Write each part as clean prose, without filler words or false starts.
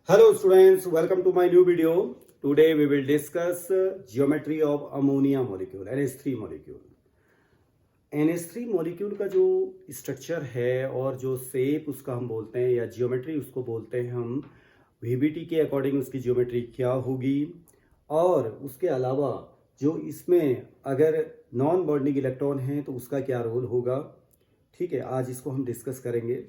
Hello students, welcome to my new video. Today we will discuss geometry of ammonia molecule, NH3 molecule. NH3 molecule का जो structure है और जो shape उसका हम बोलते हैं या जियोमेट्री उसको बोलते हैं हम, VBT के अकॉर्डिंग उसकी जियोमेट्री क्या होगी और उसके अलावा जो इसमें अगर नॉन बॉन्डिंग इलेक्ट्रॉन हैं तो उसका क्या रोल होगा। ठीक है, आज इसको हम डिस्कस करेंगे।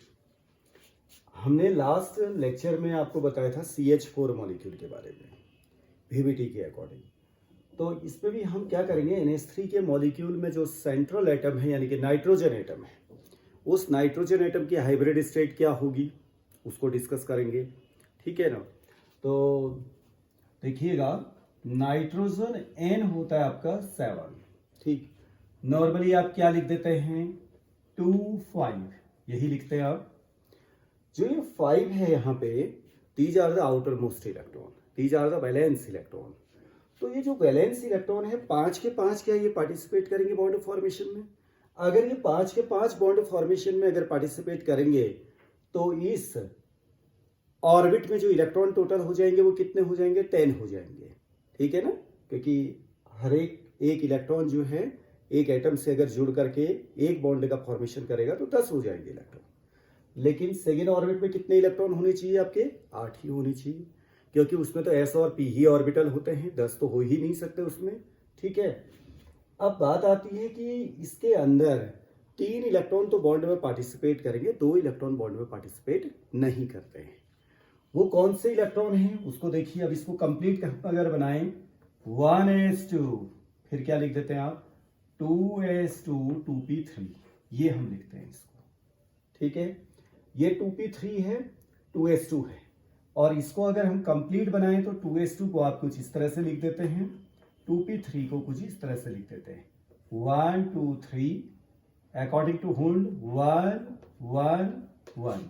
हमने लास्ट लेक्चर में आपको बताया था CH4 मॉलिक्यूल के बारे में VBT के अकॉर्डिंग। तो इसमें भी हम क्या करेंगे, NH3 के मॉलिक्यूल में जो सेंट्रल एटम है यानी कि नाइट्रोजन एटम है, उस नाइट्रोजन एटम की हाइब्रिड स्टेट क्या होगी उसको डिस्कस करेंगे। ठीक है ना। तो देखिएगा, नाइट्रोजन N होता है आपका 7। ठीक, नॉर्मली आप क्या लिख देते हैं 2 5, यही लिखते हैं आप। जो ये 5 है यहाँ पे, these are the outermost electron, these are the valence electron. तो ये जो वैलेंस इलेक्ट्रॉन है 5 के 5 क्या ये पार्टिसिपेट करेंगे बॉन्ड फॉर्मेशन में। अगर ये 5 के 5 बॉन्ड फॉर्मेशन में अगर पार्टिसिपेट करेंगे तो इस ऑर्बिट में जो इलेक्ट्रॉन टोटल हो जाएंगे वो कितने हो जाएंगे, 10 हो जाएंगे। ठीक है ना, क्योंकि हर एक इलेक्ट्रॉन जो है एक एटम से अगर जुड़ करके एक बॉन्ड का फॉर्मेशन करेगा तो 10 हो जाएंगे इलेक्ट्रॉन। लेकिन सेकेंड ऑर्बिट में कितने इलेक्ट्रॉन होने चाहिए आपके, 8 ही होने चाहिए, क्योंकि उसमें तो S और P ही ऑर्बिटल होते हैं, 10 तो हो ही नहीं सकते उसमें। ठीक है, अब बात आती है कि इसके अंदर 3 इलेक्ट्रॉन तो बॉन्ड में पार्टिसिपेट करेंगे, 2 इलेक्ट्रॉन बॉन्ड में पार्टिसिपेट नहीं करते हैं। वो कौन से इलेक्ट्रॉन हैं उसको देखिए। अब इसको कंप्लीट अगर बनाएं 1s2, फिर क्या लिख देते हैं आप 2s2 2p3, ये हम लिखते हैं इसको। ठीक है, ये 2p3 है, 2s2 है, और इसको अगर हम कंप्लीट बनाएं तो 2s2 को आप कुछ इस तरह से लिख देते हैं, 2p3 को कुछ इस तरह से लिख देते हैं 1 2 3 अकॉर्डिंग टू हुंड 1 1 1।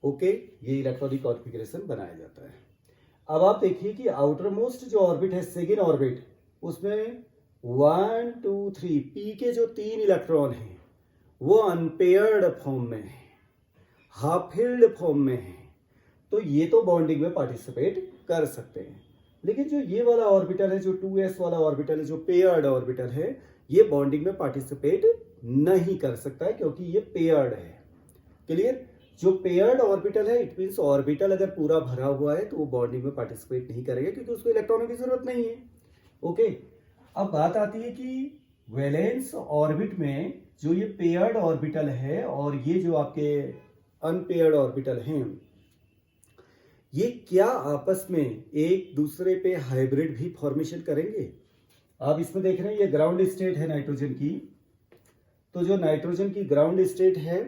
ओके, ये इलेक्ट्रॉनिक कॉन्फ़िगरेशन बनाया जाता है। अब आप देखिए कि आउटर मोस्ट जो ऑर्बिट है सेकेंड ऑर्बिट, उसमें 1 2 3 p के जो 3 इलेक्ट्रॉन हैं वो अनपेयर्ड फॉर्म में है, हाफ फिल्ड फॉर्म में है, तो ये तो बॉन्डिंग में पार्टिसिपेट कर सकते हैं। लेकिन जो ये वाला ऑर्बिटल है, जो 2s वाला ऑर्बिटल है, जो पेयर्ड ऑर्बिटल है, ये बॉन्डिंग में पार्टिसिपेट नहीं कर सकता है क्योंकि ये पेयर्ड है। क्लियर, जो पेयर्ड ऑर्बिटल है इट मींस ऑर्बिटल अगर पूरा भरा हुआ है तो वो बॉन्डिंग में पार्टिसिपेट नहीं करेगा क्योंकि उसको इलेक्ट्रॉनों की जरूरत नहीं है। ओके, अब बात आती है कि वैलेंस ऑर्बिट में जो ये पेयर्ड ऑर्बिटल है और ये जो आपके अनपेयर्ड ऑर्बिटल हैं, ये क्या आपस में एक दूसरे पे हाइब्रिड भी फॉर्मेशन करेंगे। आप इसमें देख रहे हैं ये ग्राउंड स्टेट है नाइट्रोजन की। तो जो नाइट्रोजन की ग्राउंड स्टेट है,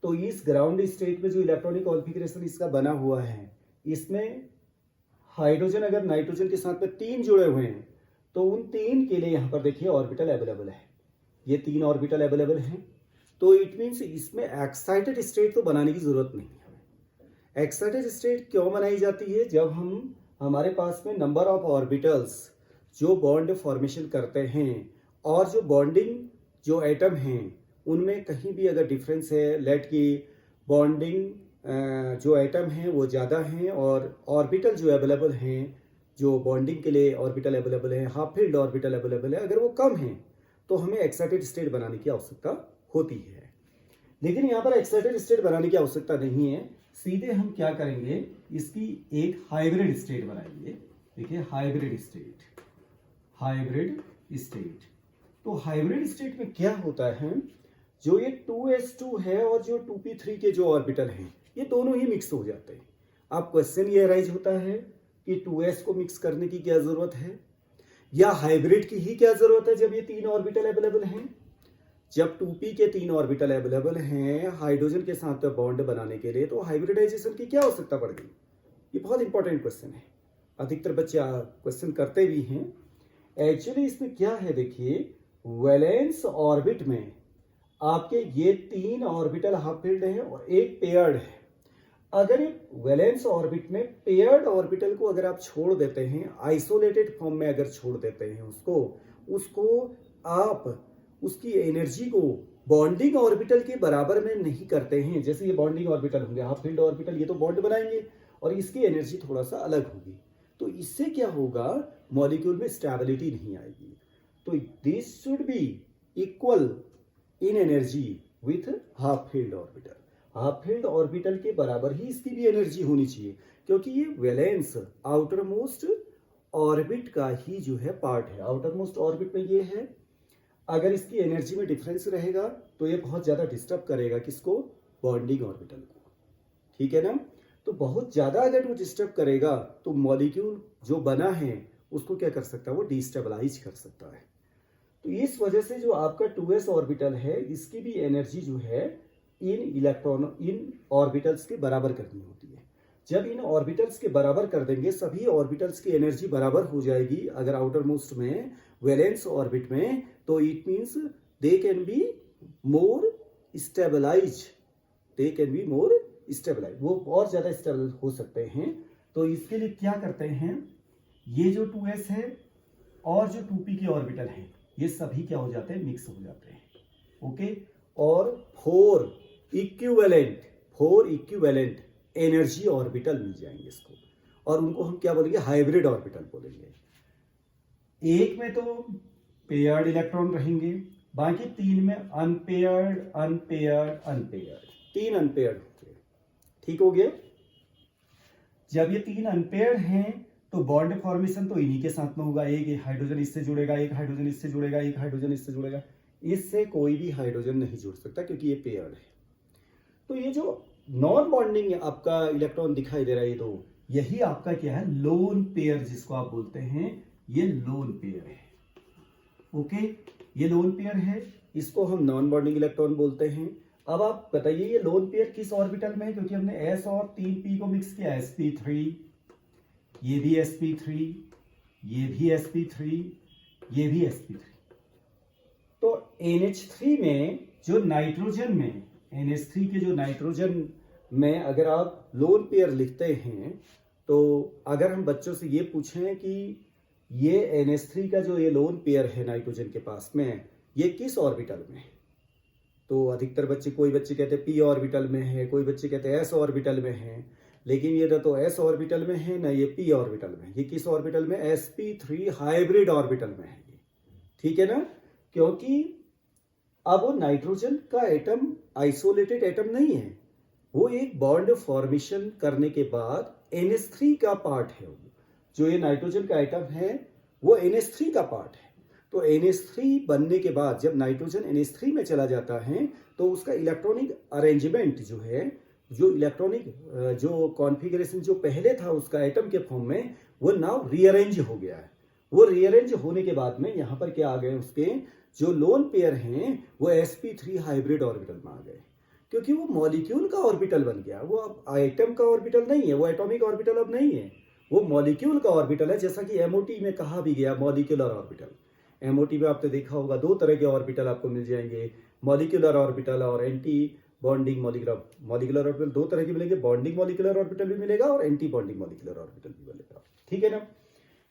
तो इस ग्राउंड स्टेट में जो इलेक्ट्रॉनिक कॉन्फ़िगरेशन इसका बना हुआ है, इसमें हाइड्रोजन अगर नाइट्रोजन के साथ में 3 जुड़े हुए हैं तो उन 3 के लिए यहां पर देखिए ऑर्बिटल अवेलेबल है, ये 3 ऑर्बिटल अवेलेबल हैं। तो इट मीन्स इसमें एक्साइटेड स्टेट तो बनाने की जरूरत नहीं है। एक्साइटेड स्टेट क्यों बनाई जाती है, जब हमारे पास में नंबर ऑफ ऑर्बिटल्स जो बॉन्ड फॉर्मेशन करते हैं और जो बॉन्डिंग जो एटम हैं उनमें कहीं भी अगर डिफरेंस है, लेट की बॉन्डिंग जो एटम हैं वो ज़्यादा हैं और ऑर्बिटल जो अवेलेबल हैं, जो बॉन्डिंग के लिए ऑर्बिटल अवेलेबल है, हाफ फील्ड ऑर्बिटल अवेलेबल है, अगर वो कम हैं तो हमें एक्साइटेड स्टेट बनाने की आवश्यकता होती है। लेकिन यहाँ पर एक्साइटेड स्टेट बनाने की आवश्यकता नहीं है, सीधे हम क्या करेंगे, इसकी एक हाइब्रिड स्टेट बनाएंगे। देखिए हाइब्रिड स्टेट, हाइब्रिड स्टेट। तो हाइब्रिड स्टेट में क्या होता है, जो ये 2s2 है और जो 2p3 के जो ऑर्बिटल हैं ये दोनों ही मिक्स हो जाते हैं। अब क्वेश्चन ये अराइज होता है कि 2s को मिक्स करने की क्या जरूरत है या हाइब्रिड की ही क्या जरूरत है जब ये 3 ऑर्बिटल अवेलेबल हैं। जब 2p के 3 ऑर्बिटल अवेलेबल हैं हाइड्रोजन के साथ बॉन्ड बनाने के लिए, तो हाइब्रिडाइजेशन की क्या आवश्यकता पड़ गई। ये बहुत इंपॉर्टेंट क्वेश्चन है, अधिकतर बच्चे क्वेश्चन करते भी हैं। एक्चुअली इसमें क्या है, देखिए वैलेंस ऑर्बिट में आपके ये 3 ऑर्बिटल हाफ फील्ड हैं और एक पेयर्ड है। अगर ये वैलेंस ऑर्बिट में पेयर्ड ऑर्बिटल को अगर आप छोड़ देते हैं, आइसोलेटेड फॉर्म में अगर छोड़ देते हैं उसको आप उसकी एनर्जी को बॉन्डिंग ऑर्बिटल के बराबर में नहीं करते हैं। जैसे ये बॉन्डिंग ऑर्बिटल होंगे, हाफ फील्ड ऑर्बिटल, ये तो बॉन्ड बनाएंगे और इसकी एनर्जी थोड़ा सा अलग होगी। तो इससे क्या होगा, मॉलिक्यूल में स्टेबिलिटी नहीं आएगी। तो this should be equal in energy with half filled orbital. Half filled orbital के बराबर ही इसकी भी एनर्जी होनी चाहिए, क्योंकि ये वैलेंस आउटर मोस्ट ऑर्बिट का ही जो है पार्ट है। आउटर मोस्ट ऑर्बिट में ये है, अगर इसकी एनर्जी में डिफरेंस रहेगा तो ये बहुत ज़्यादा डिस्टर्ब करेगा किसको, बॉन्डिंग ऑर्बिटल को, ठीक है ना। तो बहुत ज़्यादा अगर वो डिस्टर्ब करेगा तो मॉलिक्यूल जो बना है उसको क्या कर सकता है, वो डिस्टेबलाइज कर सकता है। तो इस वजह से जो आपका 2s ऑर्बिटल है इसकी भी एनर्जी जो है इन ऑर्बिटल्स के बराबर करनी होती है। जब इन ऑर्बिटल्स के बराबर कर देंगे, सभी ऑर्बिटल्स की एनर्जी बराबर हो जाएगी अगर आउटर मोस्ट में, वैलेंस ऑर्बिट में, तो it means they can be more stabilize, they can be more stabilize, वो और ज्यादा स्टेबल हो सकते हैं। तो इसके लिए क्या करते हैं, ये जो 2s है और जो 2p के ऑर्बिटल हैं ये सभी क्या हो जाते हैं, मिक्स हो जाते हैं, ओके। और 4 इक्विवेलेंट एनर्जी ऑर्बिटल मिल जाएंगे इसको, और उनको हम क्या बोलेंगे, हाइब्रिड ऑर्बिटल बोलेंगे। एक में तो पेयर्ड इलेक्ट्रॉन रहेंगे, बाकी 3 में अनपेयर्ड, 3 अनपेयर्ड होंगे, ठीक हो गया। जब ये 3 अनपेयर्ड हैं तो बॉन्ड फॉर्मेशन तो इन्हीं के साथ में होगा, एक हाइड्रोजन इससे जुड़ेगा, एक हाइड्रोजन इससे जुड़ेगा, एक हाइड्रोजन इससे जुड़ेगा, इससे कोई भी हाइड्रोजन नहीं जुड़ सकता क्योंकि ये पेयर्ड है। तो ये जो नॉन बॉन्डिंग आपका इलेक्ट्रॉन दिखाई दे रहा है, ये तो यही आपका क्या है, लोन पेयर जिसको आप बोलते हैं, ये लोन पेयर है, ओके। ये लोन पेयर है, इसको हम नॉन बॉन्डिंग इलेक्ट्रॉन बोलते हैं। अब आप बताइए ये लोन पेयर किस ऑर्बिटल में है, क्योंकि हमने s और 3p को मिक्स किया, sp3, ये भी sp3, ये भी sp3, ये भी sp3। तो NH3 में जो नाइट्रोजन में, NH3 के जो नाइट्रोजन में अगर आप लोन पेयर लिखते हैं, तो अगर हम बच्चों से ये पूछें कि ये NH3 का जो ये लोन पेयर है नाइट्रोजन के पास में, ये किस ऑर्बिटल में है, तो अधिकतर बच्चे, कोई बच्चे कहते हैं p ऑर्बिटल में है, कोई बच्चे कहते हैं s ऑर्बिटल में है, लेकिन ये ना तो s ऑर्बिटल में है ना ये p ऑर्बिटल में, ये किस ऑर्बिटल में, sp3 हाइब्रिड ऑर्बिटल में है ये, ठीक है ना। क्योंकि अब वो नाइट्रोजन का एटम आइसोलेटेड एटम नहीं है, वो एक बॉन्ड फॉर्मेशन करने के बाद NH3 का पार्ट है। जो ये नाइट्रोजन का एटम है वो NH3 का पार्ट है। तो NH3 बनने के बाद जब नाइट्रोजन NH3 में चला जाता है तो उसका इलेक्ट्रॉनिक अरेंजमेंट जो है, जो इलेक्ट्रॉनिक जो कॉन्फ़िगरेशन जो पहले था उसका एटम के फॉर्म में, वो नाउ रीअरेंज हो गया है। वो रीअरेंज होने के बाद में यहाँ पर क्या आ गए, उसके जो लोन पेयर हैं वो sp3 हाइब्रिड ऑर्बिटल में आ गए, क्योंकि वो मॉलिक्यूल का ऑर्बिटल बन गया। वो अब एटम का ऑर्बिटल नहीं है, वो एटॉमिक ऑर्बिटल अब नहीं है, वो मॉलिक्यूल का ऑर्बिटल है। जैसा कि MOT में कहा भी गया, मॉलिक्यूलर ऑर्बिटल। MOT में आपने देखा होगा 2 तरह के ऑर्बिटल आपको मिल जाएंगे, मॉलिक्यूलर ऑर्बिटल और एंटी बॉन्डिंग मॉलिक्यूलर ऑर्बिटल। 2 तरह के मिलेंगे, बॉन्डिंग मॉलिक्यूलर ऑर्बिटल भी मिलेगा और एंटी बॉन्डिंग मॉलिक्यूलर ऑर्बिटल भी मिलेगा, ठीक है ना।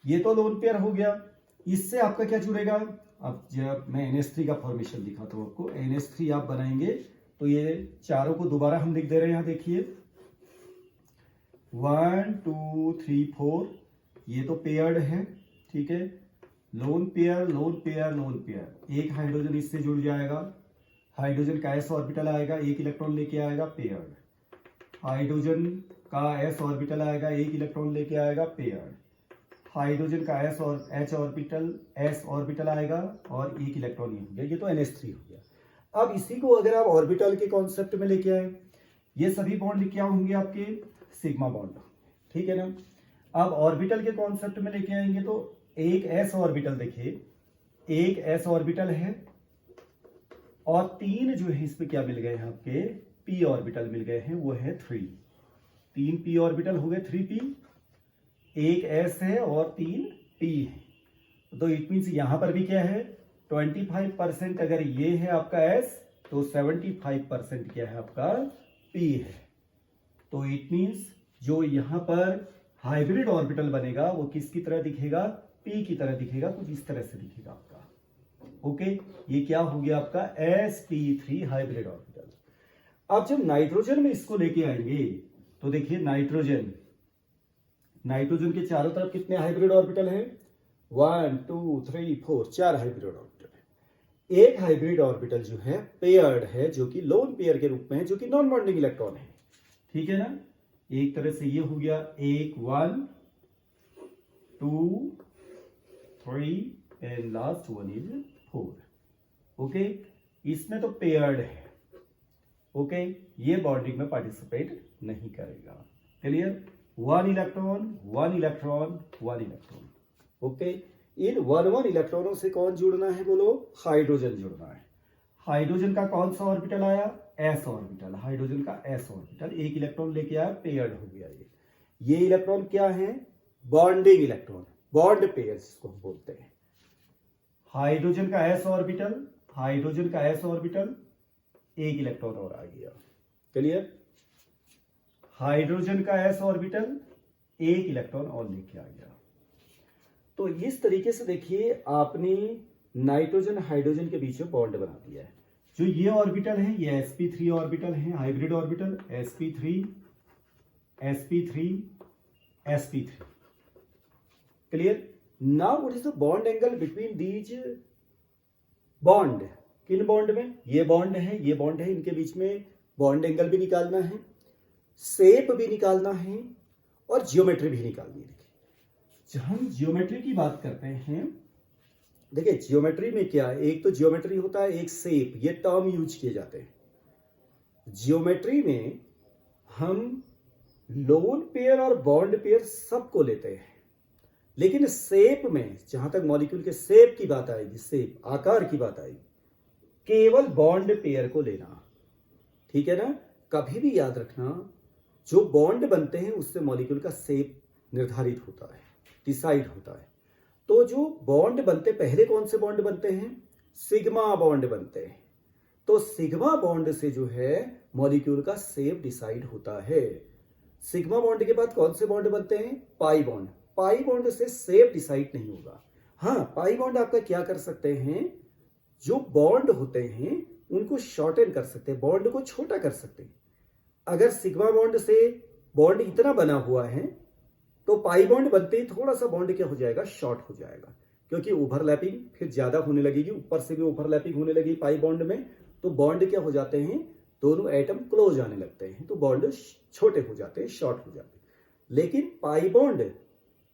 ये तो लोन पेयर हो गया। इससे आपका क्या जुड़ेगा, अब जब मैं NH3 का फॉर्मेशन दिखाता हूँ आपको, NH3 आप बनाएंगे तो ये चारों को दोबारा हम लिख दे रहे हैं, यहाँ देखिए 1 2 3 4, ये तो पेयर्ड है, ठीक है। Lone pair, lone pair, lone pair, एक हाइड्रोजन इससे जुड़ जाएगा, हाइड्रोजन का s ऑर्बिटल आएगा, एक इलेक्ट्रॉन लेके आएगा, पेयर्ड। हाइड्रोजन का s ऑर्बिटल आएगा, एक इलेक्ट्रॉन लेके आएगा, पेयर्ड। हाइड्रोजन का s और h ऑर्बिटल आएगा और एक इलेक्ट्रॉन ही हो गया, ये तो NH3 हो गया। अब इसी को अगर आप ऑर्बिटल के कॉन्सेप्ट में लेके आए, ये सभी बॉन्ड क्या होंगे आपके, सिग्मा बॉन्ड, ठीक है ना। अब ऑर्बिटल के कॉन्सेप्ट में लेके आएंगे तो एक s ऑर्बिटल, देखिए एक s ऑर्बिटल है और 3 जो है इस पे क्या मिल गए हैं आपके, p ऑर्बिटल मिल गए हैं, वो है 3 p ऑर्बिटल हो गए 3p, एक s है और 3 p है। तो इट मीन्स यहां पर भी क्या है, 25% अगर ये है आपका s तो 75% क्या है आपका p है। तो इट मीन्स जो यहां पर हाइब्रिड ऑर्बिटल बनेगा वो किसकी तरह दिखेगा, p की तरह दिखेगा, कुछ इस तरह से दिखेगा आपका, ओके। ये क्या हो गया आपका sp3 हाइब्रिड ऑर्बिटल। अब जब नाइट्रोजन में इसको लेके आएंगे तो देखिए नाइट्रोजन नाइट्रोजन के चारों तरफ कितने हाइब्रिड ऑर्बिटल हैं? 1 2 3 4, 4 हाइब्रिड ऑर्बिटल है। एक हाइब्रिड ऑर्बिटल जो है पेयर्ड है, जो कि लोन पेयर के रूप में है, जो कि नॉन बॉन्डिंग इलेक्ट्रॉन है। ठीक है ना? एक तरह से ये हो गया 1 1 2 3 and last one is 4। Okay, इसमें तो पेयर्ड है। ओके, ये बॉन्डिंग में पार्टिसिपेट नहीं करेगा। Clear? 1 electron 1 electron 1 electron. Okay, इन 1 इलेक्ट्रॉनों से कौन जुड़ना है? बोलो, हाइड्रोजन जुड़ना है। हाइड्रोजन का कौन सा ऑर्बिटल आया? S orbital. हाइड्रोजन का एस ऑर्बिटल एक इलेक्ट्रॉन लेके आया, पेयर्ड हो गया। ये इलेक्ट्रॉन क्या है? बॉन्डिंग इलेक्ट्रॉन, बॉन्ड पेयर जिसको हम बोलते हैं। हाइड्रोजन का एस ऑर्बिटल, हाइड्रोजन का एस ऑर्बिटल, एक इलेक्ट्रॉन और आ गया। क्लियर? हाइड्रोजन का एस ऑर्बिटल एक इलेक्ट्रॉन और लेके आ गया। तो इस तरीके से देखिए, आपने नाइट्रोजन हाइड्रोजन के बीच में बॉन्ड बना दिया है। जो ये ऑर्बिटल है, ये sp3 ऑर्बिटल है, hybrid orbital sp3 sp3 sp3। Clear? Now what is the bond angle between these bond? किन बॉन्ड में? ये बॉन्ड है, ये बॉन्ड है, इनके बीच में बॉन्ड एंगल भी निकालना है, शेप भी निकालना है और जियोमेट्री भी निकालनी है। जब हम जियोमेट्री की बात करते हैं, देखिए जियोमेट्री में क्या है, एक तो जियोमेट्री होता है, एक शेप, ये टर्म यूज किए जाते हैं। जियोमेट्री में हम लोन पेयर और बॉन्ड पेयर सबको लेते हैं, लेकिन शेप में जहां तक मॉलिक्यूल के शेप की बात आएगी, शेप आकार की बात आएगी, केवल बॉन्ड पेयर को लेना। ठीक है ना? कभी भी याद रखना, जो बॉन्ड बनते हैं उससे मॉलिक्यूल का शेप निर्धारित होता है, डिसाइड होता है। तो जो बॉन्ड बनते, पहले कौन से बॉन्ड बनते हैं? सिग्मा बॉन्ड बनते हैं। तो सिग्मा बॉन्ड से जो है मॉलिक्यूल का शेप डिसाइड होता है। सिग्मा बॉन्ड के बाद कौन से बॉन्ड बनते हैं? Pi bond. पाई बॉन्ड से शेप डिसाइड नहीं होगा। हाँ, पाई बॉन्ड आपका क्या कर सकते हैं, जो बॉन्ड होते हैं उनको शॉर्टन कर सकते हैं, बॉन्ड को छोटा कर सकते हैं। अगर सिग्मा बॉन्ड से बॉन्ड इतना बना हुआ है तो पाई बॉन्ड बनते ही थोड़ा सा बॉन्ड क्या हो जाएगा? शॉर्ट हो जाएगा, क्योंकि ओवरलैपिंग फिर ज्यादा होने लगेगी, ऊपर से भी ओवरलैपिंग होने लगी पाई बॉन्ड में, तो बॉन्ड क्या हो जाते हैं? दोनों एटम क्लोज आने लगते हैं, तो बॉन्ड छोटे हो जाते हैं, शॉर्ट हो जाते हैं। लेकिन पाई बॉन्ड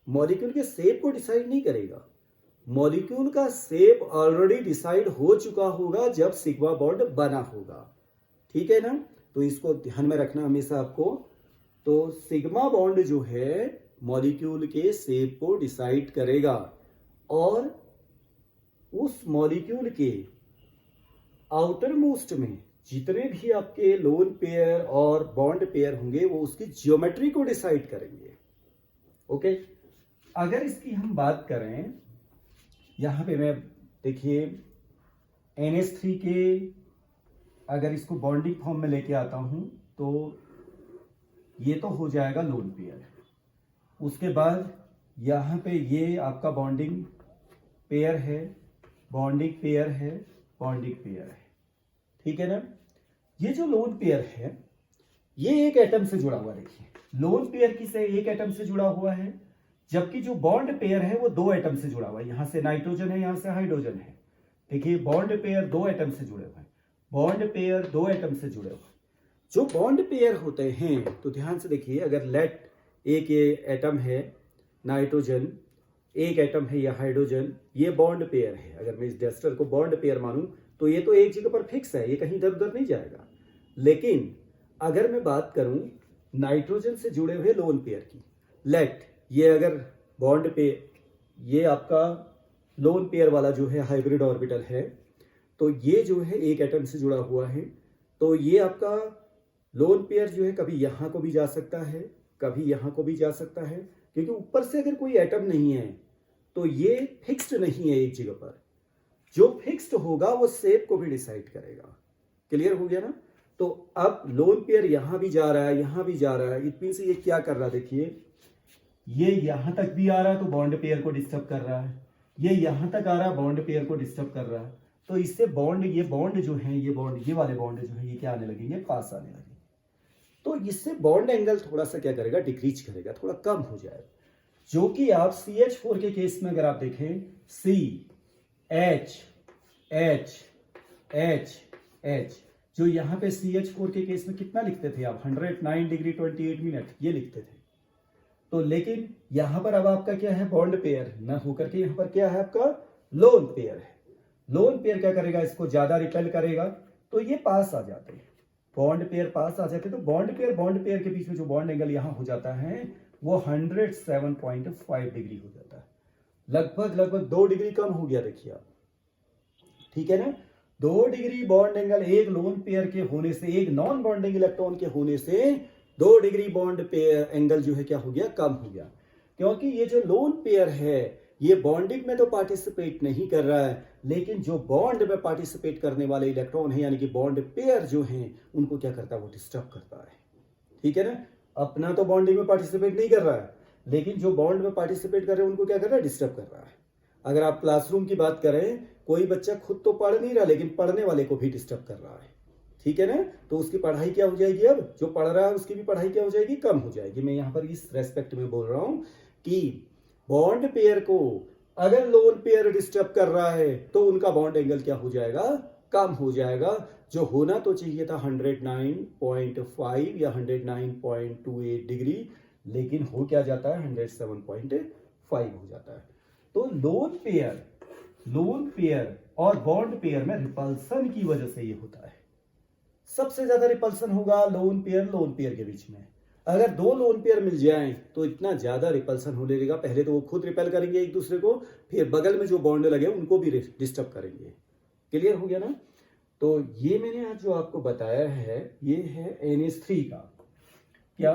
मॉलिक्यूल के शेप को डिसाइड नहीं करेगा। मॉलिक्यूल का शेप ऑलरेडी डिसाइड हो चुका होगा जब सिग्मा बॉन्ड बना होगा। ठीक है ना? तो इसको ध्यान में रखना हमेशा आपको। तो सिग्मा बॉन्ड जो है मॉलिक्यूल के शेप को डिसाइड करेगा, और उस मॉलिक्यूल के आउटर मोस्ट में जितने भी आपके लोन पेयर और बॉन्ड पेयर होंगे वो उसकी ज्योमेट्री को डिसाइड करेंगे। ओके, अगर इसकी हम बात करें, यहां पे मैं देखिए NH3 के अगर इसको बॉन्डिंग फॉर्म में लेके आता हूं तो ये तो हो जाएगा लोन पेयर। उसके बाद यहाँ पे ये आपका बॉन्डिंग पेयर है, बॉन्डिंग पेयर है, बॉन्डिंग पेयर है। ठीक है ना? ये जो लोन पेयर है ये एक एटम से जुड़ा हुआ, देखिए लोन पेयर की से एक एटम से जुड़ा हुआ है, जबकि जो बॉन्ड पेयर है वो 2 एटम से जुड़ा हुआ है। यहां से नाइट्रोजन है, यहां से हाइड्रोजन है। देखिए बॉन्ड पेयर 2 एटम से जुड़े हुए हैं, बॉन्ड पेयर 2 एटम से जुड़े हुए हैं। जो बॉन्ड पेयर होते हैं तो ध्यान से देखिए, अगर लेट एक ये एटम है नाइट्रोजन, एक एटम है ये हाइड्रोजन, ये बॉन्ड पेयर है। अगर मैं इस डेस्टर को बॉन्ड पेयर मानूं तो ये तो एक जगह पर फिक्स है, ये कहीं इधर उधर नहीं जाएगा। लेकिन अगर मैं बात करूं नाइट्रोजन से जुड़े हुए लोन पेयर की, लेट ये अगर बॉन्ड पे ये आपका लोन पेयर वाला जो है हाइब्रिड ऑर्बिटल है, तो ये जो है एक एटम से जुड़ा हुआ है, तो ये आपका लोन पेयर जो है कभी यहां को भी जा सकता है, कभी यहां को भी जा सकता है, क्योंकि ऊपर से अगर कोई एटम नहीं है तो ये फिक्स्ड नहीं है एक जगह पर। जो फिक्स्ड होगा वो शेप को भी डिसाइड करेगा। क्लियर हो गया ना? तो अब लोन पेयर यहां भी जा रहा है, यहां भी जा रहा है, इट मींस ये क्या कर रहा है? देखिए ये यहां तक भी आ रहा है तो बॉन्ड पेयर को डिस्टर्ब कर रहा है, ये यहां तक आ रहा है बॉन्ड पेयर को डिस्टर्ब कर रहा है। तो इससे बॉन्ड, ये बॉन्ड जो है, ये बॉन्ड, ये वाले बॉन्ड जो है ये क्या आने लगेंगे? पास आने लगेंगे। तो इससे बॉन्ड एंगल थोड़ा सा क्या करेगा? डिक्रीज करेगा, थोड़ा कम हो जाएगा। जो कि आप CH4 के केस में अगर आप देखें CH जो यहाँ पे CH4 के केस में कितना लिखते थे आप 109 डिग्री 28 मिनट ये लिखते थे। तो लेकिन यहां पर अब आपका क्या है बॉन्ड पेयर न होकर के यहां पर क्या है आपका लोन पेयर है। लोन पेयर क्या करेगा इसको ज्यादा रिपेल करेगा तो ये पास आ जाते हैं, बॉन्ड पेयर पास आ जाते हैं। तो बॉन्ड पेयर के बीच में जो बॉन्ड एंगल यहां हो जाता है वो 107.5 डिग्री हो जाता है, लगभग 2 डिग्री कम हो गया देखिए आप, ठीक है ना। 2 डिग्री बॉन्ड एंगल एक लोन पेयर के होने से, एक नॉन बॉन्डिंग इलेक्ट्रॉन के होने से 2 डिग्री बॉन्ड पेयर एंगल जो है क्या हो गया कम हो गया, क्योंकि ये जो लोन पेयर है ये बॉन्डिंग में तो पार्टिसिपेट नहीं कर रहा है, लेकिन जो बॉन्ड में पार्टिसिपेट करने वाले इलेक्ट्रॉन है यानी कि बॉन्ड पेयर जो हैं उनको क्या करता है वो डिस्टर्ब करता है, ठीक है ना। अपना तो बॉन्डिंग में पार्टिसिपेट नहीं कर रहा है, लेकिन जो बॉन्ड में पार्टिसिपेट कर रहे हैं उनको क्या कर रहा है डिस्टर्ब कर रहा है। अगर आप क्लासरूम की बात करें, कोई बच्चा खुद तो पढ़ नहीं रहा लेकिन पढ़ने वाले को भी डिस्टर्ब कर रहा है, ठीक है ना। तो उसकी पढ़ाई क्या हो जाएगी, अब जो पढ़ रहा है उसकी भी पढ़ाई क्या हो जाएगी कम हो जाएगी। मैं यहाँ पर इस रेस्पेक्ट में बोल रहा हूं कि बॉन्ड पेयर को अगर लोन पेयर डिस्टर्ब कर रहा है तो उनका बॉन्ड एंगल क्या हो जाएगा कम हो जाएगा। जो होना तो चाहिए था 109.5 या 109.28 डिग्री, लेकिन हो क्या जाता है 107.5 हो जाता है। तो लोन पेयर और बॉन्ड पेयर में रिपल्सन की वजह से ये होता है। सबसे ज्यादा रिपल्सन होगा लोन पेयर के बीच में। अगर 2 लोन पेयर मिल जाएं तो इतना ज्यादा रिपल्सन होने लगेगा, पहले तो वो खुद रिपेल करेंगे एक दूसरे को, फिर बगल में जो बॉन्ड लगे उनको भी डिस्टर्ब करेंगे। क्लियर हो गया ना। तो ये मैंने आज जो आपको बताया है ये है NH3 का, क्या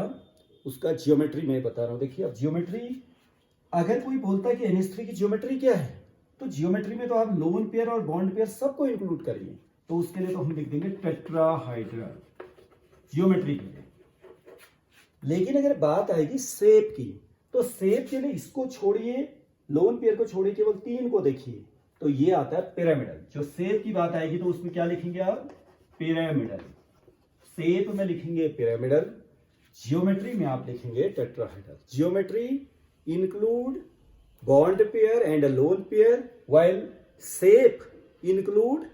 उसका जियोमेट्री मैं बता रहा हूं। देखिए अब जियोमेट्री, अगर कोई बोलता है कि NH3 की जियोमेट्री क्या है, तो जियोमेट्री में तो आप लोन पेयर और बॉन्ड पेयर सबको इंक्लूड करिए। तो उसके लिए तो हम लिख देंगे टेट्राहाइड्रल जियोमेट्री के लिए। लेकिन अगर बात आएगी शेप की, तो शेप के लिए इसको छोड़िए, लोन पेयर को छोड़िए, केवल 3 को देखिए, तो ये आता है पिरामिडल। जो शेप की बात आएगी तो उसमें क्या लिखेंगे आप पिरामिडल, शेप में लिखेंगे पिरामिडल, जियोमेट्री में आप लिखेंगे tetrahedral. Geometry include bond pair and lone pair, while shape include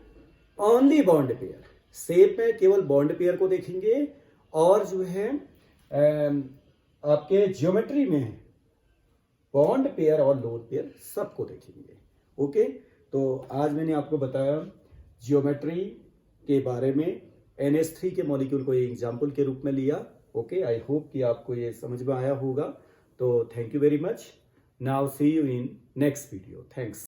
only bond pair. Shape में केवल बॉन्ड पेयर को देखेंगे और जो है आपके ज्योमेट्री में बॉन्ड पेयर और लोन पेयर सबको देखेंगे। ओके, तो आज मैंने आपको बताया ज्योमेट्री के बारे में, NH3 के मॉलिक्यूल को एग्जाम्पल के रूप में लिया। ओके, आई होप कि आपको ये समझ में आया होगा। तो thank you very much. Now see you in next video. Thanks.